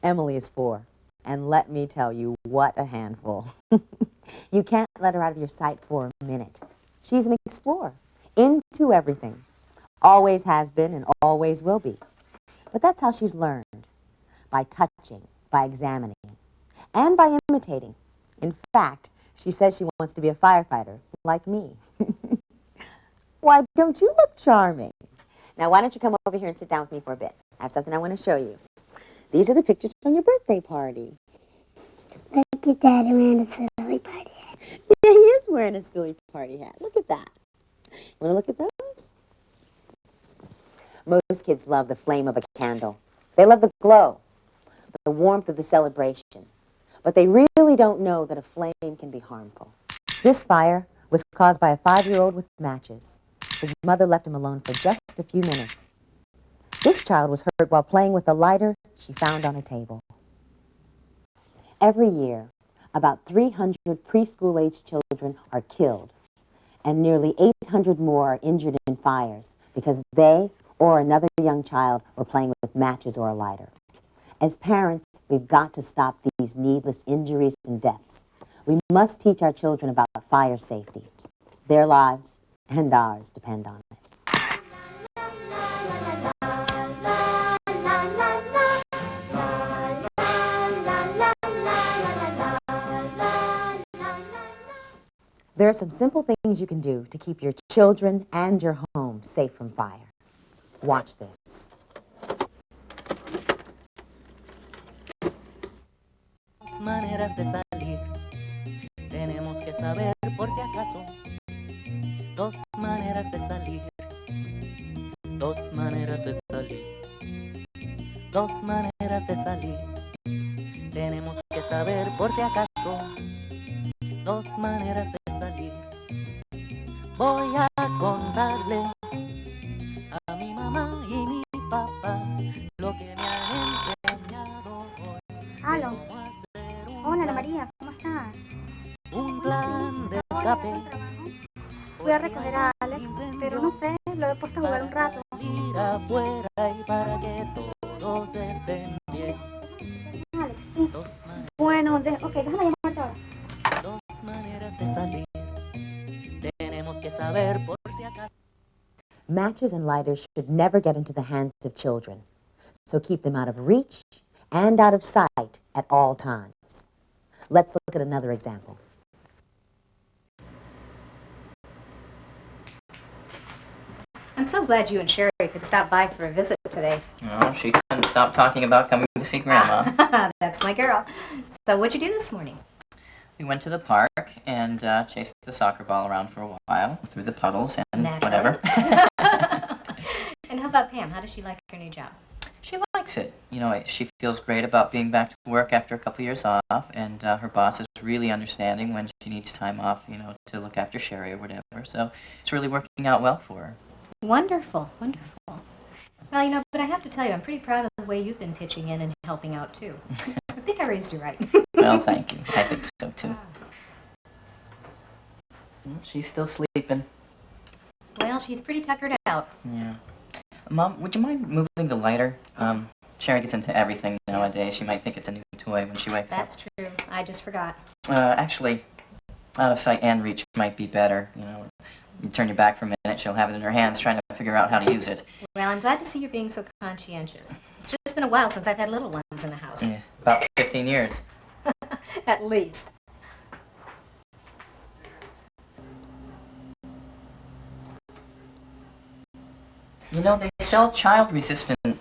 Emily is 4, and let me tell you, what a handful. You can't let her out of your sight for a minute. She's an explorer, into everything. Always has been and always will be. But that's how she's learned, by touching, by examining, and by imitating. In fact, she says she wants to be a firefighter, like me. Why, don't you look charming? Now, why don't you come over here and sit down with me for a bit? I have something I want to show you. These are the pictures from your birthday party. Look at Dad wearing a silly party hat. Yeah, he is wearing a silly party hat. Look at that. Want to look at those? Most kids love the flame of a candle. They love the glow, the warmth of the celebration. But they really don't know that a flame can be harmful. This fire was caused by a 5-year-old with matches. His mother left him alone for just a few minutes. This child was hurt while playing with a lighter she found on a table. Every year, about 300 preschool-aged children are killed, and nearly 800 more are injured in fires because they or another young child were playing with matches or a lighter. As parents, we've got to stop these needless injuries and deaths. We must teach our children about fire safety. Their lives and ours depend on it. There are some simple things you can do to keep your children and your home safe from fire. Watch this. Maneras de salir, tenemos que saber por si acaso. Dos maneras de salir, dos maneras de salir, dos maneras de salir, tenemos que saber por si acaso. Dos maneras de salir. Voy a contarle a mi mamá y mi papá lo que me han enseñado hoy. Aló. Hola, Ana María, ¿cómo estás? Un plan de escape. Fui a recoger a Alex, pero no sé, lo he puesto a jugar un rato. Ir afuera y para que todos estén bien. Alex, sí. Bueno, ok, déjame llamarte ahora. Dos maneras de salir. Tenemos que saber por si acaso. Matches and lighters should never get into the hands of children, so keep them out of reach and out of sight at all times. Let's look at another example. I'm so glad you and Sherry could stop by for a visit today. Oh, she couldn't stop talking about coming to see Grandma. That's my girl. So what'd you do this morning? We went to the park and chased the soccer ball around for a while, through the puddles and Naturally. whatever. And how about Pam? How does she like her new job? She likes it. You know, she feels great about being back to work after a couple years off, and her boss is really understanding when she needs time off, you know, to look after Sherry or whatever. So it's really working out well for her. Wonderful, wonderful. Well, you know, but I have to tell you, I'm pretty proud of the way you've been pitching in and helping out, too. I think I raised you right. Well, thank you. I think so, too. Well, she's still sleeping. Well, she's pretty tuckered out. Yeah. Mom, would you mind moving the lighter? Sherry gets into everything nowadays. She might think it's a new toy when she wakes up. That's true. I just forgot. Actually, out of sight and reach might be better. You know, you turn your back for a minute, she'll have it in her hands trying to figure out how to use it. Well, I'm glad to see you being so conscientious. It's just been a while since I've had little ones in the house. Yeah, about 15 years. At least. You know, they sell child-resistant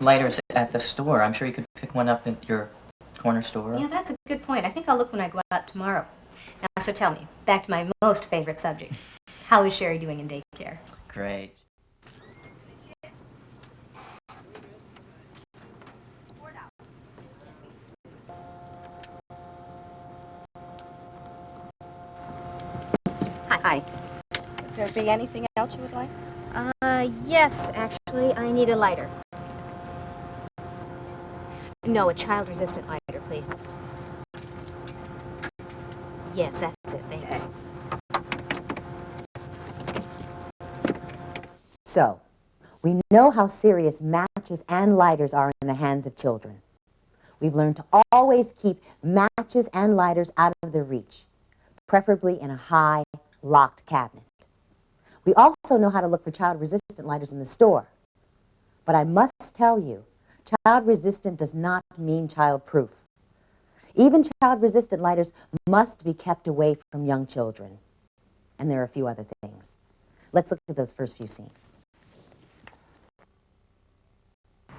lighters at the store. I'm sure you could pick one up at your corner store. Yeah, that's a good point. I think I'll look when I go out tomorrow. Now, so tell me, back to my most favorite subject. How is Sherry doing in daycare? Great. Hi. Would there be anything else you would like? Yes, actually, I need a lighter. No, a child-resistant lighter, please. Yes, that's it, thanks. So, we know how serious matches and lighters are in the hands of children. We've learned to always keep matches and lighters out of their reach, preferably in a high, locked cabinet. We also know how to look for child-resistant lighters in the store. But I must tell you, child-resistant does not mean child-proof. Even child-resistant lighters must be kept away from young children. And there are a few other things. Let's look at those first few scenes.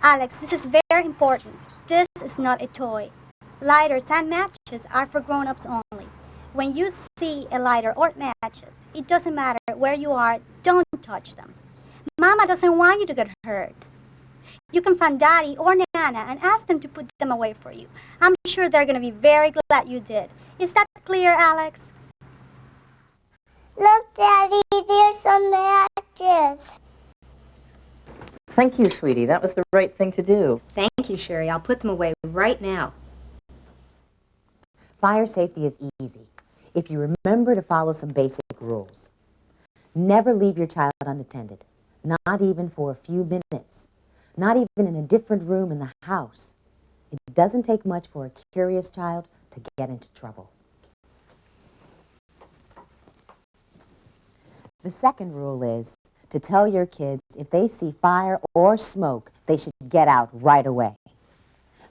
Alex, this is very important. This is not a toy. Lighters and matches are for grown-ups only. When you see a lighter or matches, it doesn't matter where you are, don't touch them. Mama doesn't want you to get hurt. You can find Daddy or Nana and ask them to put them away for you. I'm sure they're going to be very glad you did. Is that clear, Alex? Look, Daddy, there's some matches. Thank you, sweetie. That was the right thing to do. Thank you, Sherry. I'll put them away right now. Fire safety is easy if you remember to follow some basic rules. Never leave your child unattended, not even for a few minutes, not even in a different room in the house. It doesn't take much for a curious child to get into trouble. The second rule is to tell your kids if they see fire or smoke, they should get out right away.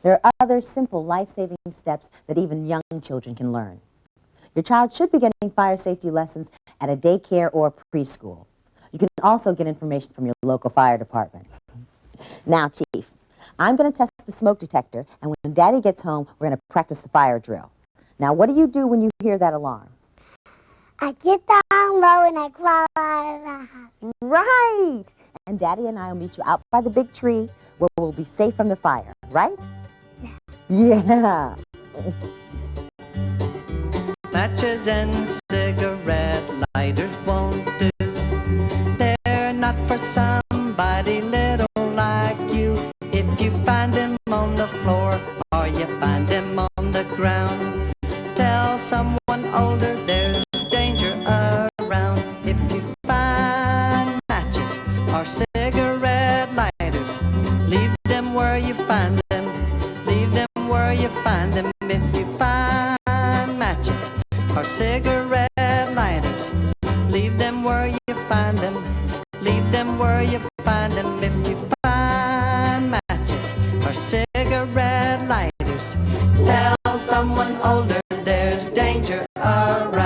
There are other simple life-saving steps that even young children can learn. Your child should be getting fire safety lessons at a daycare or preschool. You can also get information from your local fire department. Now, Chief, I'm going to test the smoke detector, and when Daddy gets home, we're going to practice the fire drill. Now, what do you do when you hear that alarm? I get down low and I crawl out of the house. Right! And Daddy and I will meet you out by the big tree where we'll be safe from the fire, right? Yeah. Matches and cigarette lighters won't do. They're not for somebody little like you. If you find them on the floor or you find them on the ground, tell someone older there's danger around. If you find matches or cigarette lighters, leave them where you find them. Leave them where you find them. If you find matches or cigarette lighters, leave them where you find them. Leave them where you find them. If you find matches or cigarette lighters, tell someone older there's danger around.